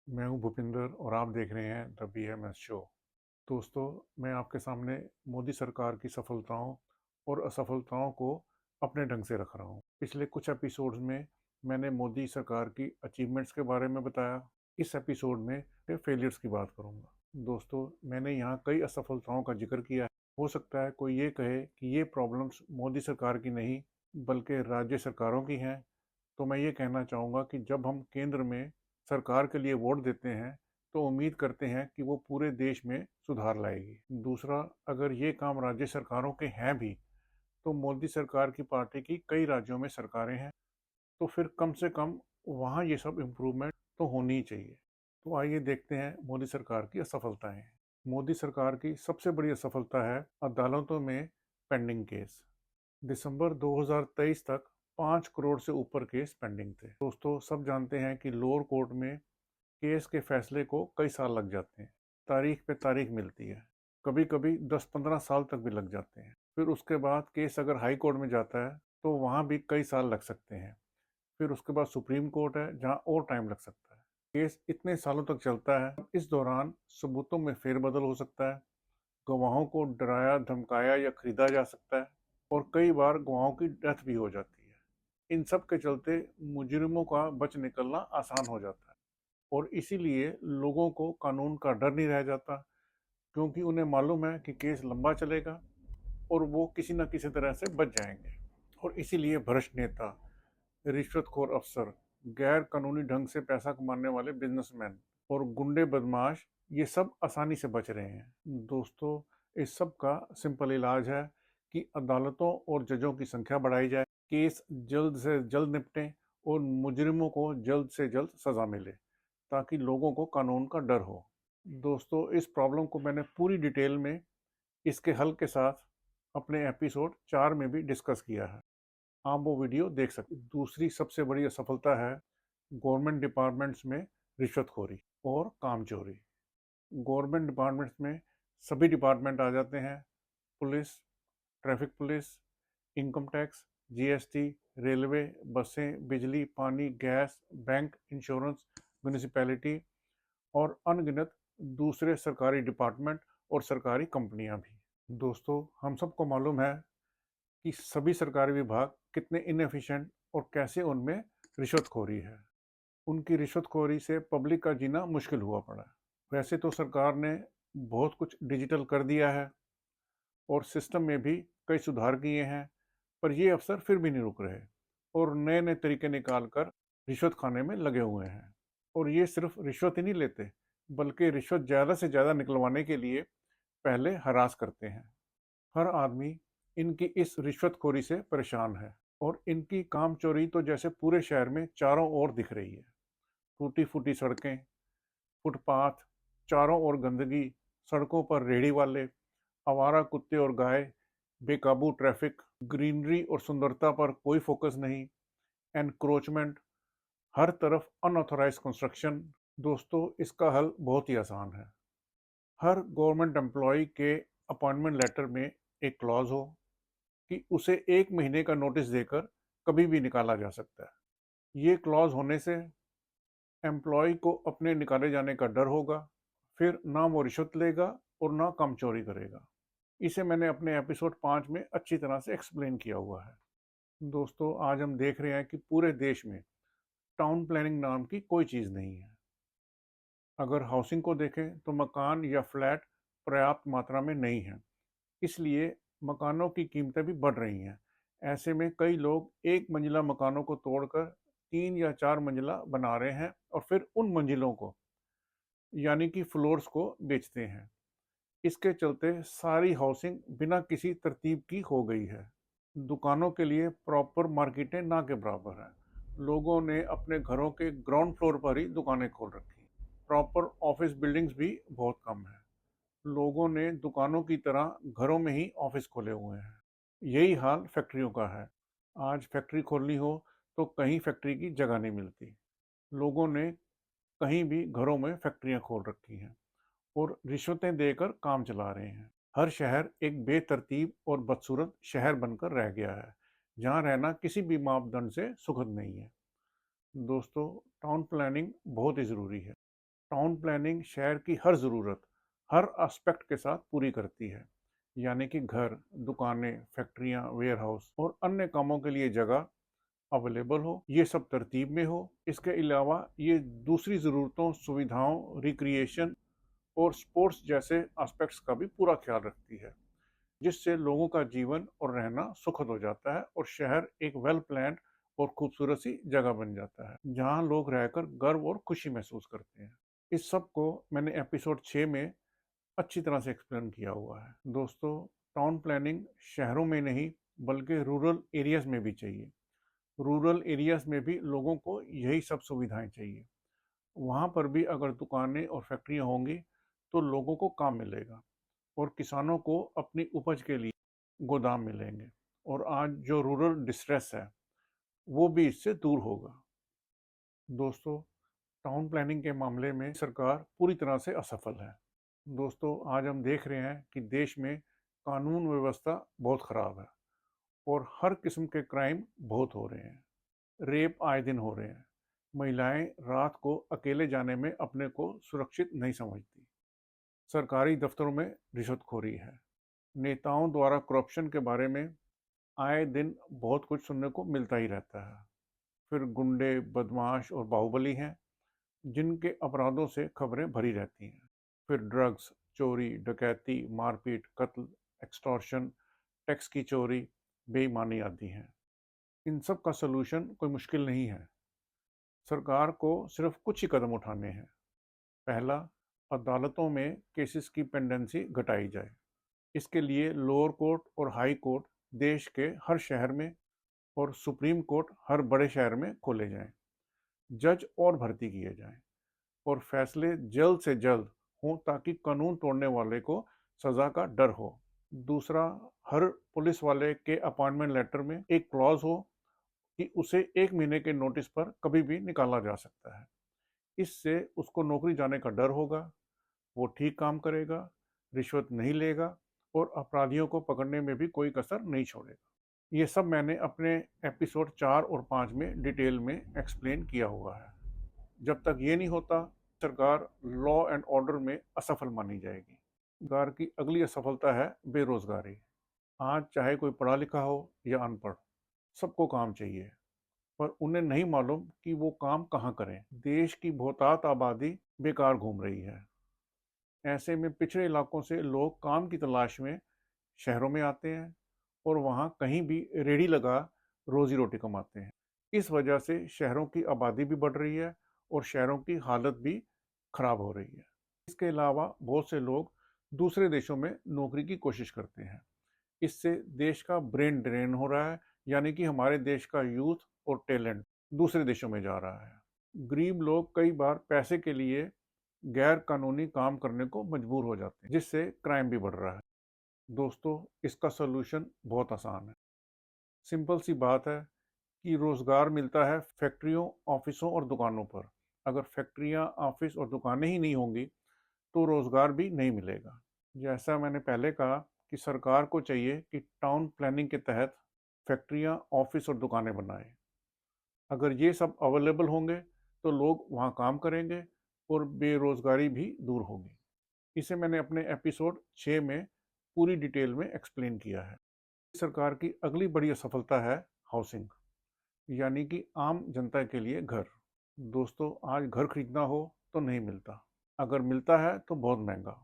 मैं हूं भूपिंदर और आप देख रहे हैं द BMS शो। दोस्तों, मैं आपके सामने मोदी सरकार की सफलताओं और असफलताओं को अपने ढंग से रख रहा हूं। पिछले कुछ एपिसोड्स में मैंने मोदी सरकार की अचीवमेंट्स के बारे में बताया। इस एपिसोड में फेलियर्स की बात करूंगा। दोस्तों, मैंने यहाँ कई असफलताओं का जिक्र किया है। हो सकता है कोई ये कहे कि ये प्रॉब्लम्स मोदी सरकार की नहीं बल्कि राज्य सरकारों की हैं। तो मैं ये कहना चाहूँगा कि जब हम केंद्र में सरकार के लिए वोट देते हैं तो उम्मीद करते हैं कि वो पूरे देश में सुधार लाएगी। दूसरा, अगर ये काम राज्य सरकारों के हैं भी तो मोदी सरकार की पार्टी की कई राज्यों में सरकारें हैं, तो फिर कम से कम वहाँ ये सब इम्प्रूवमेंट तो होनी ही चाहिए। तो आइए देखते हैं मोदी सरकार की असफलताएं। मोदी सरकार की सबसे बड़ी असफलता है अदालतों में पेंडिंग केस। दिसंबर 2023 तक 5 करोड़ से ऊपर केस पेंडिंग थे। दोस्तों, सब जानते हैं कि लोअर कोर्ट में केस के फैसले को कई साल लग जाते हैं। तारीख पे तारीख मिलती है। कभी कभी 10-15 साल तक भी लग जाते हैं। फिर उसके बाद केस अगर हाई कोर्ट में जाता है तो वहाँ भी कई साल लग सकते हैं। फिर उसके बाद सुप्रीम कोर्ट है जहाँ और टाइम लग सकता है। केस इतने सालों तक चलता है। इस दौरान सबूतों में फेरबदल हो सकता है, गवाहों को डराया धमकाया या खरीदा जा सकता है और कई बार गवाहों की डेथ भी हो जाती है। इन सब के चलते मुजरिमों का बच निकलना आसान हो जाता है और इसीलिए लोगों को कानून का डर नहीं रह जाता, क्योंकि उन्हें मालूम है कि केस लंबा चलेगा और वो किसी न किसी तरह से बच जाएंगे। और इसीलिए भ्रष्ट नेता, रिश्वतखोर अफसर, गैर कानूनी ढंग से पैसा कमाने वाले बिजनेसमैन और गुंडे बदमाश ये सब आसानी से बच रहे हैं। दोस्तों, इस सब का सिंपल इलाज है कि अदालतों और जजों की संख्या बढ़ाई जाए, केस जल्द से जल्द निपटें और मुजरिमों को जल्द से जल्द सजा मिले ताकि लोगों को कानून का डर हो। दोस्तों, इस प्रॉब्लम को मैंने पूरी डिटेल में इसके हल के साथ अपने एपिसोड 4 में भी डिस्कस किया है। आप वो वीडियो देख सकते हैं। दूसरी सबसे बड़ी असफलता है गवर्नमेंट डिपार्टमेंट्स में रिश्वतखोरी और कामचोरी। गवर्नमेंट डिपार्टमेंट्स में सभी डिपार्टमेंट आ जाते हैं। Police, traffic police, income tax, GST, railway, बसें, बिजली, पानी, गैस, बैंक, इंश्योरेंस, म्यूनिसिपैलिटी और अनगिनत दूसरे सरकारी डिपार्टमेंट और सरकारी कंपनियां भी। दोस्तों, हम सबको मालूम है कि सभी सरकारी विभाग कितने इनएफिशिएंट और कैसे उनमें रिश्वतखोरी है। उनकी रिश्वतखोरी से पब्लिक का जीना मुश्किल हुआ पड़ा है। वैसे तो सरकार ने बहुत कुछ डिजिटल कर दिया है और सिस्टम में भी कई सुधार किए हैं, पर ये अफसर फिर भी नहीं रुक रहे और नए नए तरीके निकाल कर रिश्वत खाने में लगे हुए हैं। और ये सिर्फ रिश्वत ही नहीं लेते, बल्कि रिश्वत ज़्यादा से ज़्यादा निकलवाने के लिए पहले हरास करते हैं। हर आदमी इनकी इस रिश्वतखोरी से परेशान है और इनकी काम चोरी तो जैसे पूरे शहर में चारों ओर दिख रही है। टूटी फूटी सड़कें, फुटपाथ, चारों ओर गंदगी, सड़कों पर रेहड़ी वाले, आवारा कुत्ते और गाय, बेकाबू ट्रैफिक, ग्रीनरी और सुंदरता पर कोई फोकस नहीं, एनक्रोचमेंट, हर तरफ अनऑथोराइज कंस्ट्रक्शन। दोस्तों, इसका हल बहुत ही आसान है। हर गवर्नमेंट एम्प्लॉय के अपॉइंटमेंट लेटर में एक क्लॉज हो कि उसे 1 महीने का नोटिस देकर कभी भी निकाला जा सकता है। ये क्लॉज होने से एम्प्लॉय को अपने निकाले जाने का डर होगा, फिर ना वो रिश्वत लेगा और ना कम चोरी करेगा। इसे मैंने अपने एपिसोड 5 में अच्छी तरह से एक्सप्लेन किया हुआ है। दोस्तों, आज हम देख रहे हैं कि पूरे देश में टाउन प्लानिंग नाम की कोई चीज़ नहीं है। अगर हाउसिंग को देखें तो मकान या फ्लैट पर्याप्त मात्रा में नहीं है, इसलिए मकानों की कीमतें भी बढ़ रही हैं। ऐसे में कई लोग एक मंजिला मकानों को तोड़कर 3 या 4 मंजिला बना रहे हैं और फिर उन मंजिलों को यानी कि फ्लोर्स को बेचते हैं। इसके चलते सारी हाउसिंग बिना किसी तरतीब की हो गई है। दुकानों के लिए प्रॉपर मार्केटें ना के बराबर हैं। लोगों ने अपने घरों के ग्राउंड फ्लोर पर ही दुकानें खोल रखी। प्रॉपर ऑफिस बिल्डिंग्स भी बहुत कम है। लोगों ने दुकानों की तरह घरों में ही ऑफिस खोले हुए हैं। यही हाल फैक्ट्रियों का है। आज फैक्ट्री खोलनी हो तो कहीं फैक्ट्री की जगह नहीं मिलती। लोगों ने कहीं भी घरों में फैक्ट्रियां खोल रखी हैं और रिश्वतें देकर काम चला रहे हैं। हर शहर एक बेतरतीब और बदसूरत शहर बनकर रह गया है, जहां रहना किसी भी मापदंड से सुखद नहीं है। दोस्तों, टाउन प्लानिंग बहुत ही ज़रूरी है। टाउन प्लानिंग शहर की हर ज़रूरत, हर एस्पेक्ट के साथ पूरी करती है। यानी कि घर, दुकानें, फैक्ट्रियाँ, वेयरहाउस और अन्य कामों के लिए जगह अवेलेबल हो, ये सब तरतीब में हो। इसके अलावा ये दूसरी ज़रूरतों, सुविधाओं, रिक्रिएशन और स्पोर्ट्स जैसे एस्पेक्ट्स का भी पूरा ख्याल रखती है, जिससे लोगों का जीवन और रहना सुखद हो जाता है और शहर एक वेल प्लान्ड और खूबसूरत सी जगह बन जाता है, जहाँ लोग रहकर गर्व और खुशी महसूस करते हैं। इस सब को मैंने एपिसोड 6 में अच्छी तरह से एक्सप्लेन किया हुआ है। दोस्तों, टाउन प्लानिंग शहरों में नहीं बल्कि रूरल एरियाज में भी चाहिए। रूरल एरियाज में भी लोगों को यही सब सुविधाएं चाहिए। वहाँ पर भी अगर दुकानें और फैक्ट्रियाँ होंगी तो लोगों को काम मिलेगा और किसानों को अपनी उपज के लिए गोदाम मिलेंगे और आज जो रूरल डिस्ट्रेस है वो भी इससे दूर होगा। दोस्तों, टाउन प्लानिंग के मामले में सरकार पूरी तरह से असफल है। दोस्तों, आज हम देख रहे हैं कि देश में कानून व्यवस्था बहुत ख़राब है और हर किस्म के क्राइम बहुत हो रहे हैं। रेप आए दिन हो रहे हैं। महिलाएं रात को अकेले जाने में अपने को सुरक्षित नहीं समझती। सरकारी दफ्तरों में रिश्वतखोरी है। नेताओं द्वारा करप्शन के बारे में आए दिन बहुत कुछ सुनने को मिलता ही रहता है। फिर गुंडे, बदमाश और बाहुबली हैं जिनके अपराधों से खबरें भरी रहती हैं। फिर ड्रग्स, चोरी, डकैती, मारपीट, कत्ल, एक्सटॉर्शन, टैक्स की चोरी, बेईमानी आदि हैं। इन सब का सलूशन कोई मुश्किल नहीं है। सरकार को सिर्फ कुछ ही कदम उठाने हैं। पहला, अदालतों में केसेस की पेंडेंसी घटाई जाए। इसके लिए लोअर कोर्ट और हाई कोर्ट देश के हर शहर में और सुप्रीम कोर्ट हर बड़े शहर में खोले जाएं। जज और भर्ती किए जाएं और फैसले जल्द से जल्द हों ताकि कानून तोड़ने वाले को सज़ा का डर हो। दूसरा, हर पुलिस वाले के अपॉइंटमेंट लेटर में एक क्लॉज हो कि उसे 1 महीने के नोटिस पर कभी भी निकाला जा सकता है। इससे उसको नौकरी जाने का डर होगा, वो ठीक काम करेगा, रिश्वत नहीं लेगा और अपराधियों को पकड़ने में भी कोई कसर नहीं छोड़ेगा। ये सब मैंने अपने एपिसोड 4 और 5 में डिटेल में एक्सप्लेन किया हुआ है। जब तक ये नहीं होता, सरकार लॉ एंड ऑर्डर में असफल मानी जाएगी। सरकार की अगली असफलता है बेरोजगारी। आज चाहे कोई पढ़ा लिखा हो या अनपढ़, सबको काम चाहिए, पर उन्हें नहीं मालूम कि वो काम कहाँ करें। देश की बहुतायत आबादी बेकार घूम रही है। ऐसे में पिछड़े इलाकों से लोग काम की तलाश में शहरों में आते हैं और वहाँ कहीं भी रेहड़ी लगा रोजी रोटी कमाते हैं। इस वजह से शहरों की आबादी भी बढ़ रही है और शहरों की हालत भी खराब हो रही है। इसके अलावा बहुत से लोग दूसरे देशों में नौकरी की कोशिश करते हैं। इससे देश का ब्रेन ड्रेन हो रहा है, यानी कि हमारे देश का यूथ और टैलेंट दूसरे देशों में जा रहा है। गरीब लोग कई बार पैसे के लिए गैर कानूनी काम करने को मजबूर हो जाते हैं, जिससे क्राइम भी बढ़ रहा है। दोस्तों, इसका सलूशन बहुत आसान है। सिंपल सी बात है कि रोजगार मिलता है फैक्ट्रियों, ऑफिसों और दुकानों पर। अगर फैक्ट्रियां, ऑफिस और दुकानें ही नहीं होंगी तो रोजगार भी नहीं मिलेगा। जैसा मैंने पहले कहा कि सरकार को चाहिए कि टाउन प्लानिंग के तहत फैक्ट्रियां, ऑफिस और दुकानें बनाए। अगर ये सब अवेलेबल होंगे तो लोग वहाँ काम करेंगे और बेरोजगारी भी दूर होगी। इसे मैंने अपने एपिसोड 6 में पूरी डिटेल में एक्सप्लेन किया है। सरकार की अगली बड़ी असफलता है हाउसिंग, यानी कि आम जनता के लिए घर। दोस्तों, आज घर खरीदना हो तो नहीं मिलता, अगर मिलता है तो बहुत महंगा।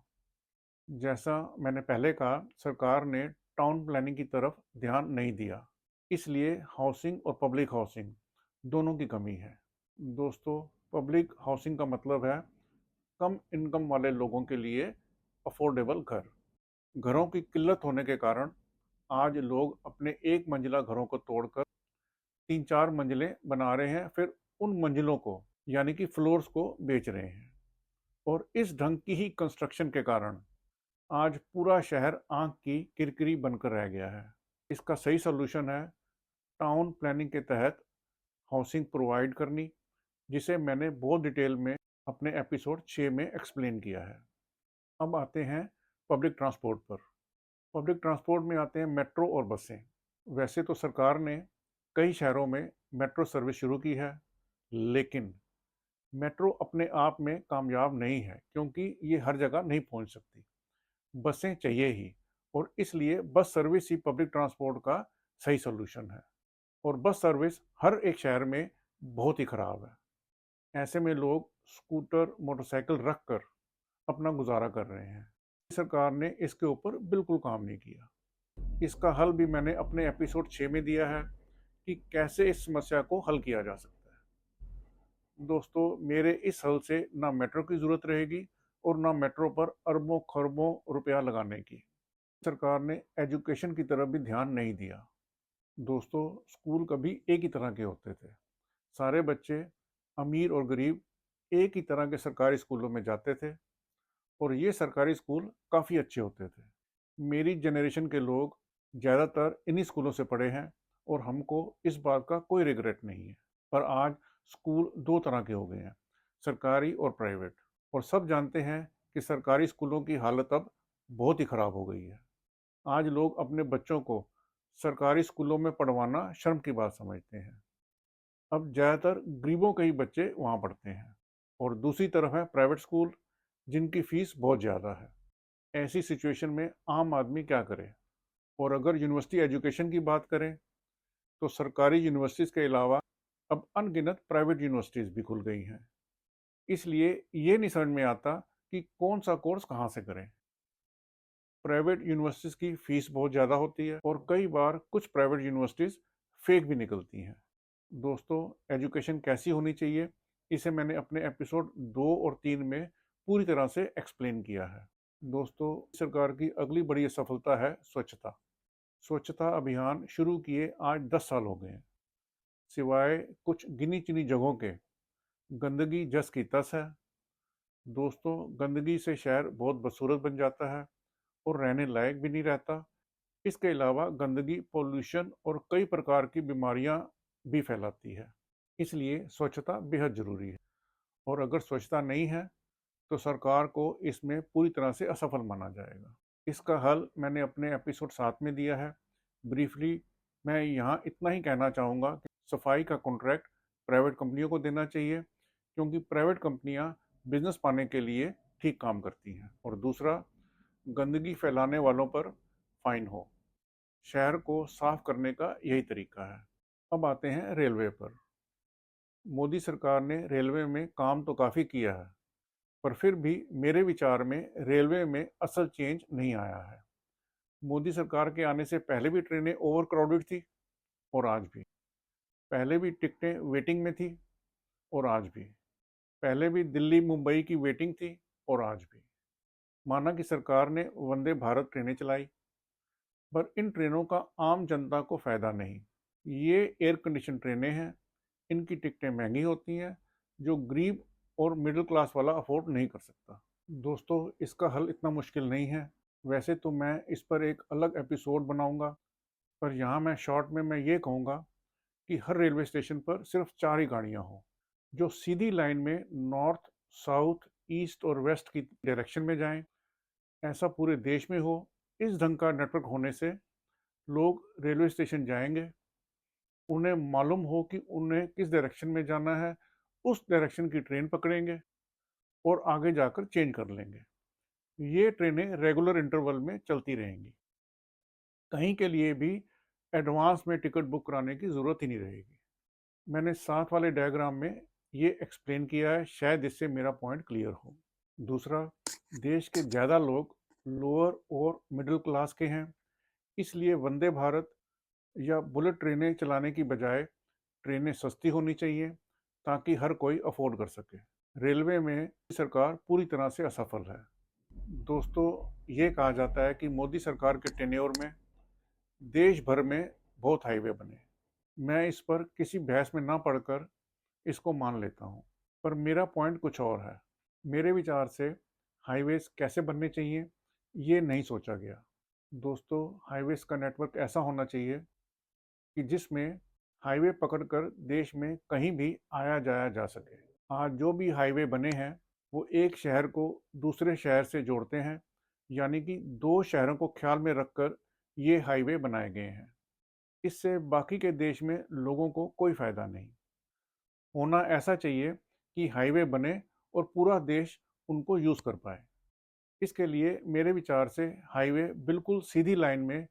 जैसा मैंने पहले कहा, सरकार ने टाउन प्लानिंग की तरफ ध्यान नहीं दिया, इसलिए हाउसिंग और पब्लिक हाउसिंग दोनों की कमी है। दोस्तों, पब्लिक हाउसिंग का मतलब है कम इनकम वाले लोगों के लिए अफोर्डेबल घर। घरों की किल्लत होने के कारण आज लोग अपने एक मंजिला घरों को तोड़कर 3-4 मंजिलें बना रहे हैं, फिर उन मंजिलों को यानी कि फ्लोर्स को बेच रहे हैं। और इस ढंग की ही कंस्ट्रक्शन के कारण आज पूरा शहर आंख की किरकिरी बनकर रह गया है। इसका सही सलूशन है टाउन प्लानिंग के तहत हाउसिंग प्रोवाइड करनी, जिसे मैंने बहुत डिटेल में अपने एपिसोड 6 में एक्सप्लेन किया है। अब आते हैं पब्लिक ट्रांसपोर्ट पर। पब्लिक ट्रांसपोर्ट में आते हैं मेट्रो और बसें। वैसे तो सरकार ने कई शहरों में मेट्रो सर्विस शुरू की है, लेकिन मेट्रो अपने आप में कामयाब नहीं है क्योंकि ये हर जगह नहीं पहुंच सकती। बसें चाहिए ही, और इसलिए बस सर्विस ही पब्लिक ट्रांसपोर्ट का सही सॉल्यूशन है। और बस सर्विस हर एक शहर में बहुत ही खराब है। ऐसे में लोग स्कूटर, मोटरसाइकिल रख कर अपना गुजारा कर रहे हैं। सरकार ने इसके ऊपर बिल्कुल काम नहीं किया। इसका हल भी मैंने अपने एपिसोड 6 में दिया है कि कैसे इस समस्या को हल किया जा सकता है। दोस्तों, मेरे इस हल से ना मेट्रो की ज़रूरत रहेगी और ना मेट्रो पर अरबों खरबों रुपया लगाने की। सरकार ने एजुकेशन की तरफ भी ध्यान नहीं दिया। दोस्तों, स्कूल कभी एक ही तरह के होते थे। सारे बच्चे, अमीर और गरीब, एक ही तरह के सरकारी स्कूलों में जाते थे, और ये सरकारी स्कूल काफ़ी अच्छे होते थे। मेरी जनरेशन के लोग ज़्यादातर इन्हीं स्कूलों से पढ़े हैं, और हमको इस बात का कोई रिग्रेट नहीं है। पर आज स्कूल दो तरह के हो गए हैं, सरकारी और प्राइवेट। और सब जानते हैं कि सरकारी स्कूलों की हालत अब बहुत ही ख़राब हो गई है। आज लोग अपने बच्चों को सरकारी स्कूलों में पढ़वाना शर्म की बात समझते हैं। अब ज़्यादातर गरीबों के ही बच्चे वहाँ पढ़ते हैं, और दूसरी तरफ है प्राइवेट स्कूल, जिनकी फ़ीस बहुत ज़्यादा है। ऐसी सिचुएशन में आम आदमी क्या करे? और अगर यूनिवर्सिटी एजुकेशन की बात करें, तो सरकारी यूनिवर्सिटीज़ के अलावा अब अनगिनत प्राइवेट यूनिवर्सिटीज़ भी खुल गई हैं। इसलिए ये नहीं समझ में आता कि कौन सा कोर्स कहाँ से करें। प्राइवेट यूनिवर्सिटीज़ की फ़ीस बहुत ज़्यादा होती है, और कई बार कुछ प्राइवेट यूनिवर्सिटीज़ फेक भी निकलती हैं। दोस्तों, एजुकेशन कैसी होनी चाहिए, इसे मैंने अपने एपिसोड 2 और 3 में पूरी तरह से एक्सप्लेन किया है। दोस्तों, सरकार की अगली बड़ी सफलता है स्वच्छता। स्वच्छता अभियान शुरू किए आज 10 साल हो गए हैं। सिवाय कुछ गिनी चुनी जगहों के, गंदगी जस की तस है। दोस्तों, गंदगी से शहर बहुत बदसूरत बन जाता है और रहने लायक भी नहीं रहता। इसके अलावा गंदगी पोल्यूशन और कई प्रकार की बीमारियां भी फैलाती है। इसलिए स्वच्छता बेहद ज़रूरी है, और अगर स्वच्छता नहीं है तो सरकार को इसमें पूरी तरह से असफल माना जाएगा। इसका हल मैंने अपने एपिसोड 7 में दिया है। ब्रीफली मैं यहाँ इतना ही कहना चाहूँगा कि सफाई का कॉन्ट्रैक्ट प्राइवेट कंपनियों को देना चाहिए, क्योंकि प्राइवेट कंपनियाँ बिजनेस पाने के लिए ठीक काम करती हैं। और दूसरा, गंदगी फैलाने वालों पर फाइन हो। शहर को साफ करने का यही तरीका है। अब आते हैं रेलवे पर। मोदी सरकार ने रेलवे में काम तो काफ़ी किया है, पर फिर भी मेरे विचार में रेलवे में असल चेंज नहीं आया है। मोदी सरकार के आने से पहले भी ट्रेनें ओवर क्राउडेड थी, और आज भी। पहले भी टिकटें वेटिंग में थी, और आज भी। पहले भी दिल्ली मुंबई की वेटिंग थी, और आज भी। माना कि सरकार ने वंदे भारत ट्रेनें चलाई, पर इन ट्रेनों का आम जनता को फ़ायदा नहीं। ये एयर कंडीशन ट्रेनें हैं, इनकी टिकटें महंगी होती हैं, जो गरीब और मिडिल क्लास वाला अफोर्ड नहीं कर सकता। दोस्तों, इसका हल इतना मुश्किल नहीं है। वैसे तो मैं इस पर एक अलग एपिसोड बनाऊंगा, पर यहाँ मैं शॉर्ट में मैं ये कहूँगा कि हर रेलवे स्टेशन पर सिर्फ 4 ही गाड़ियाँ हों, जो सीधी लाइन में नॉर्थ, साउथ, ईस्ट और वेस्ट की डायरेक्शन में जाएं। ऐसा पूरे देश में हो। इस ढंग का नेटवर्क होने से लोग रेलवे स्टेशन जाएंगे, उन्हें मालूम हो कि उन्हें किस डायरेक्शन में जाना है, उस डायरेक्शन की ट्रेन पकड़ेंगे और आगे जाकर चेंज कर लेंगे। ये ट्रेनें रेगुलर इंटरवल में चलती रहेंगी। कहीं के लिए भी एडवांस में टिकट बुक कराने की ज़रूरत ही नहीं रहेगी। मैंने साथ वाले डायग्राम में ये एक्सप्लेन किया है, शायद इससे मेरा पॉइंट क्लियर हो। दूसरा, देश के ज़्यादा लोग लोअर और मिडिल क्लास के हैं, इसलिए वंदे भारत या बुलेट ट्रेनें चलाने की बजाय ट्रेनें सस्ती होनी चाहिए, ताकि हर कोई अफोर्ड कर सके। रेलवे में सरकार पूरी तरह से असफल है। दोस्तों, ये कहा जाता है कि मोदी सरकार के टेन्योर में देश भर में बहुत हाईवे बने। मैं इस पर किसी बहस में ना पढ़कर इसको मान लेता हूँ, पर मेरा पॉइंट कुछ और है। मेरे विचार से हाईवेज कैसे बनने चाहिए, ये नहीं सोचा गया। दोस्तों, हाईवेज का नेटवर्क ऐसा होना चाहिए कि जिसमें हाईवे पकड़कर देश में कहीं भी आया जाया जा सके। आज जो भी हाईवे बने हैं, वो एक शहर को दूसरे शहर से जोड़ते हैं, यानी कि दो शहरों को ख्याल में रखकर ये हाईवे बनाए गए हैं। इससे बाकी के देश में लोगों को कोई फ़ायदा नहीं। होना ऐसा चाहिए कि हाईवे बने और पूरा देश उनको यूज़ कर पाए। इसके लिए मेरे विचार से हाईवे बिल्कुल सीधी लाइन में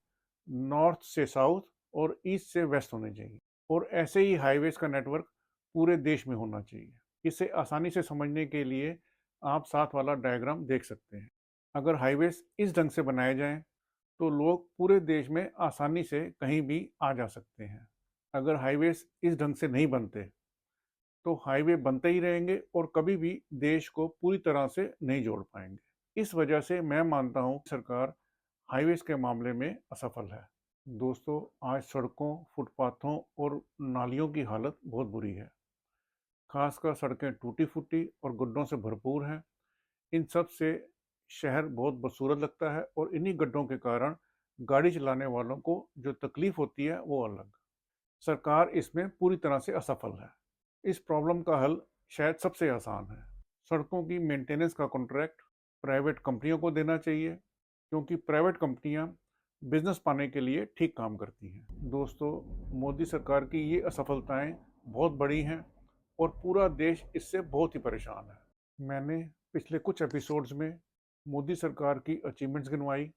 नॉर्थ से साउथ और ईस्ट से वेस्ट होने चाहिए, और ऐसे ही हाईवेज़ का नेटवर्क पूरे देश में होना चाहिए। इसे आसानी से समझने के लिए आप साथ वाला डायग्राम देख सकते हैं। अगर हाईवेज़ इस ढंग से बनाए जाएँ, तो लोग पूरे देश में आसानी से कहीं भी आ जा सकते हैं। अगर हाईवेज़ इस ढंग से नहीं बनते, तो हाईवे बनते ही रहेंगे और कभी भी देश को पूरी तरह से नहीं जोड़ पाएंगे। इस वजह से मैं मानता हूँ सरकार हाईवेज के मामले में असफल है। दोस्तों, आज सड़कों, फुटपाथों और नालियों की हालत बहुत बुरी है। खासकर सड़कें टूटी फूटी और गड्ढों से भरपूर हैं। इन सब से शहर बहुत बदसूरत लगता है, और इन्हीं गड्ढों के कारण गाड़ी चलाने वालों को जो तकलीफ होती है वो अलग। सरकार इसमें पूरी तरह से असफल है। इस प्रॉब्लम का हल शायद सबसे आसान है। सड़कों की मेंटेनेंस का कॉन्ट्रैक्ट प्राइवेट कंपनियों को देना चाहिए, क्योंकि प्राइवेट कंपनियां बिजनेस पाने के लिए ठीक काम करती हैं। दोस्तों, मोदी सरकार की ये असफलताएं बहुत बड़ी हैं और पूरा देश इससे बहुत ही परेशान है। मैंने पिछले कुछ एपिसोड्स में मोदी सरकार की अचीवमेंट्स गिनवाई।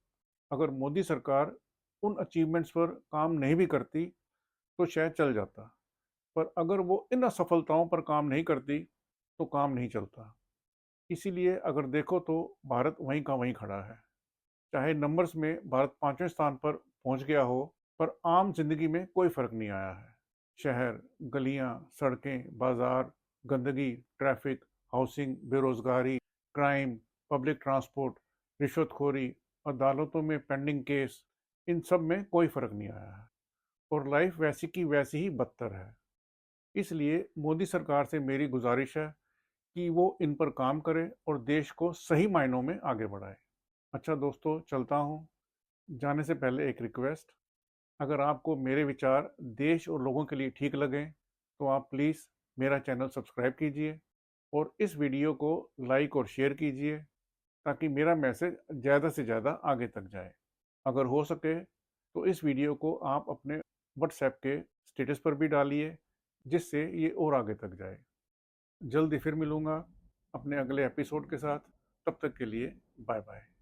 अगर मोदी सरकार उन अचीवमेंट्स पर काम नहीं भी करती, तो शायद चल जाता। पर अगर वो इन असफलताओं पर काम नहीं करती, तो काम नहीं चलता। इसीलिए अगर देखो तो भारत वहीं का वहीं खड़ा है। चाहे नंबर्स में भारत 5वें स्थान पर पहुंच गया हो, पर आम जिंदगी में कोई फर्क नहीं आया है। शहर, गलियां, सड़कें, बाजार, गंदगी, ट्रैफिक, हाउसिंग, बेरोजगारी, क्राइम, पब्लिक ट्रांसपोर्ट, रिश्वतखोरी, अदालतों में पेंडिंग केस, इन सब में कोई फर्क नहीं आया है, और लाइफ वैसी की वैसी ही बदतर है। इसलिए मोदी सरकार से मेरी गुजारिश है कि वो इन पर काम करे और देश को सही मायनों में आगे बढ़ाए। अच्छा दोस्तों, चलता हूँ। जाने से पहले एक रिक्वेस्ट, अगर आपको मेरे विचार देश और लोगों के लिए ठीक लगें, तो आप प्लीज़ मेरा चैनल सब्सक्राइब कीजिए और इस वीडियो को लाइक और शेयर कीजिए, ताकि मेरा मैसेज ज़्यादा से ज़्यादा आगे तक जाए। अगर हो सके तो इस वीडियो को आप अपने व्हाट्सएप के स्टेटस पर भी डालिए, जिससे ये और आगे तक जाए। जल्दी फिर मिलूँगा अपने अगले एपिसोड के साथ। तब तक के लिए बाय बाय।